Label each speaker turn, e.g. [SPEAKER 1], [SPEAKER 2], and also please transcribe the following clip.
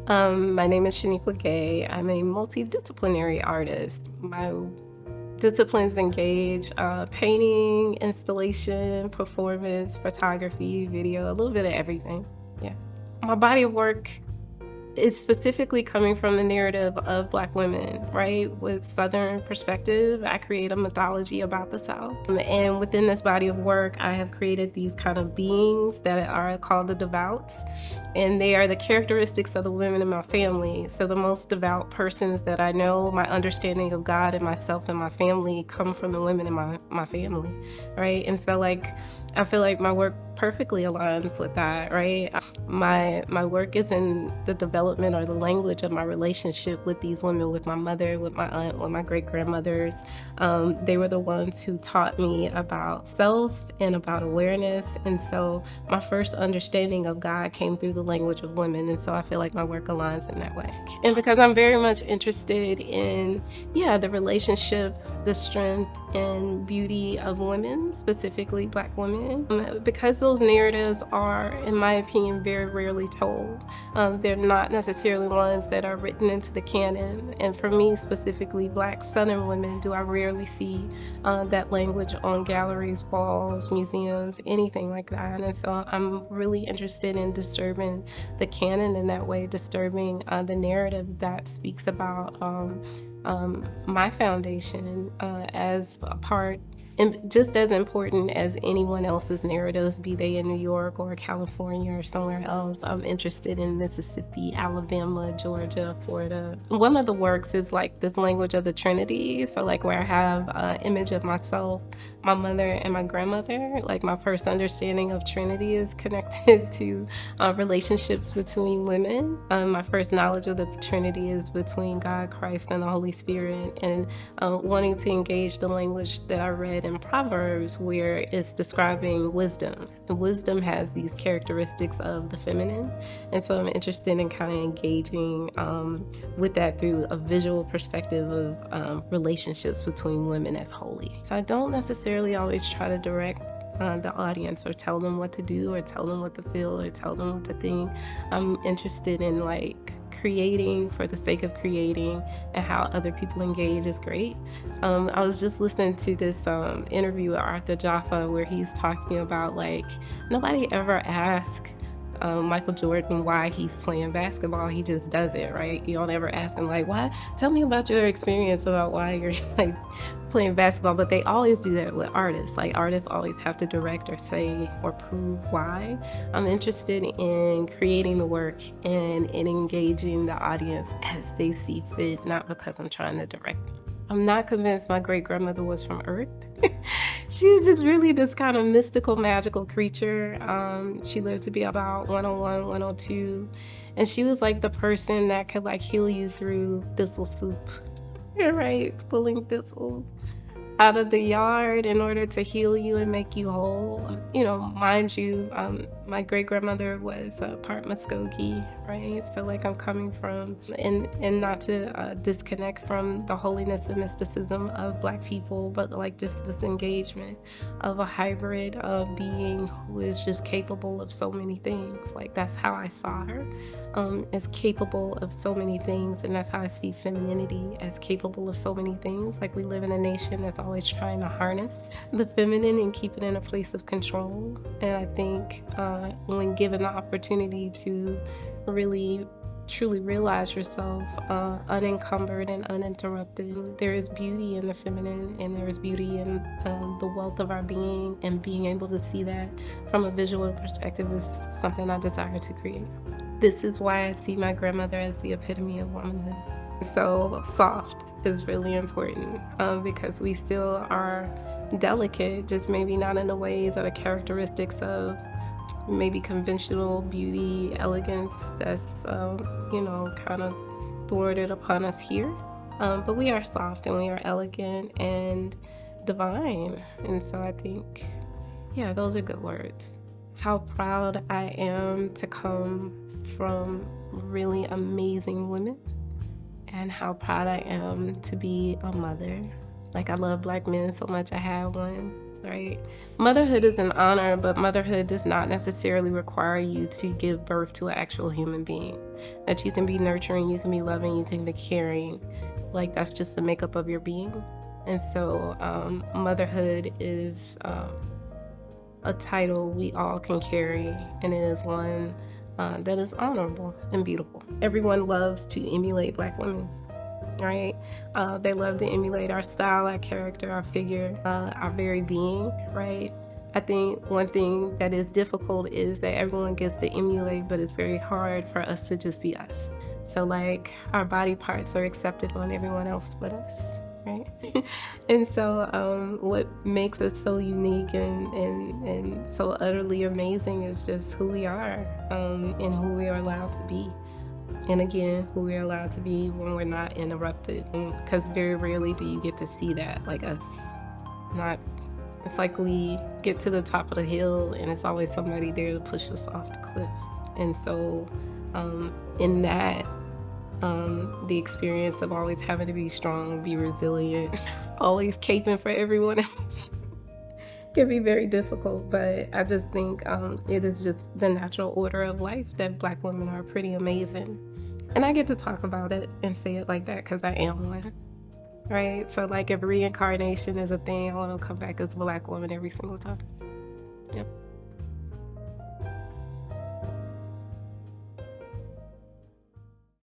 [SPEAKER 1] My name is Shanequa. I'm a multidisciplinary artist. My disciplines engage painting, installation, performance, photography, video, a little bit of everything. Yeah. My body of work is specifically coming from the narrative of Black women, right? With Southern perspective, I create a mythology about the South. And within this body of work, I have created these kind of beings that are called the devouts. And they are the characteristics of the women in my family. So the most devout persons that I know, my understanding of God and myself and my family come from the women in my family, right? And so I feel like my work perfectly aligns with that, right? My work is in the development or the language of my relationship with these women, with my mother, with my aunt, with my great-grandmothers. They were the ones who taught me about self and about awareness. And so my first understanding of God came through the language of women. And so I feel like my work aligns in that way. And because I'm very much interested in, the relationship, the strength and beauty of women, specifically Black women, because those narratives are, in my opinion, very rarely told. They're not necessarily ones that are written into the canon. And for me, specifically Black Southern women, do I rarely see that language on galleries, walls, museums, anything like that. And so I'm really interested in disturbing the canon in that way, disturbing the narrative that speaks about my foundation as a part, and just as important as anyone else's narratives, be they in New York or California or somewhere else. I'm interested in Mississippi, Alabama, Georgia, Florida. One of the works is like this language of the Trinity. So like where I have an image of myself, my mother, and my grandmother. Like my first understanding of Trinity is connected to relationships between women. My first knowledge of the Trinity is between God, Christ, and the Holy Spirit. And wanting to engage the language that I read in Proverbs, where it's describing wisdom. And wisdom has these characteristics of the feminine. And so I'm interested in kind of engaging with that through a visual perspective of relationships between women as holy. So I don't necessarily always try to direct the audience or tell them what to do or tell them what to feel or tell them what to think. I'm interested in creating for the sake of creating, and how other people engage is great. I was just listening to this interview with Arthur Jaffa where he's talking about nobody ever asked Michael Jordan why he's playing basketball. He just does it, right? You don't ever ask him why? Tell me about your experience about why you're playing basketball. But they always do that with artists. Artists always have to direct or say or prove why. I'm interested in creating the work and in engaging the audience as they see fit, not because I'm trying to direct them. I'm not convinced my great-grandmother was from Earth. She was just really this kind of mystical, magical creature. She lived to be about 101, 102. And she was the person that could heal you through thistle soup, right? Pulling thistles out of the yard in order to heal you and make you whole. Mind you, my great-grandmother was part Muskogee, right? So I'm coming from, and not to disconnect from the holiness and mysticism of Black people, but just this engagement of a hybrid of being who is just capable of so many things. That's how I saw her, as capable of so many things, and that's how I see femininity, as capable of so many things. We live in a nation that's always trying to harness the feminine and keep it in a place of control. And I think when given the opportunity to really truly realize yourself unencumbered and uninterrupted, there is beauty in the feminine, and there is beauty in the wealth of our being, and being able to see that from a visual perspective is something I desire to create. This is why I see my grandmother as the epitome of womanhood. So soft is really important because we still are delicate, just maybe not in the ways or the characteristics of maybe conventional beauty, elegance that's, kind of thwarted upon us here. But we are soft and we are elegant and divine. And so I think, those are good words. How proud I am to come from really amazing women, and how proud I am to be a mother. I love Black men so much. I had one. right? Motherhood is an honor, but motherhood does not necessarily require you to give birth to an actual human being. That you can be nurturing, you can be loving, you can be caring. Like, that's just the makeup of your being. And so motherhood is a title we all can carry, and it is one that is honorable and beautiful. Everyone loves to emulate Black women, right? They love to emulate our style, our character, our figure, our very being, right? I think one thing that is difficult is that everyone gets to emulate, but it's very hard for us to just be us. So like our body parts are accepted on everyone else but us, right? And so what makes us so unique and so utterly amazing is just who we are, and who we are allowed to be. And again, who we're allowed to be when we're not interrupted, because very rarely do you get to see that, like us not. It's like we get to the top of the hill and it's always somebody there to push us off the cliff. And so in that, the experience of always having to be strong, be resilient, always caping for everyone else can be very difficult. But I just think it is just the natural order of life that Black women are pretty amazing. And I get to talk about it and say it like that because I am one, right? So like if reincarnation is a thing, I want to come back as a Black woman every single time. Yep.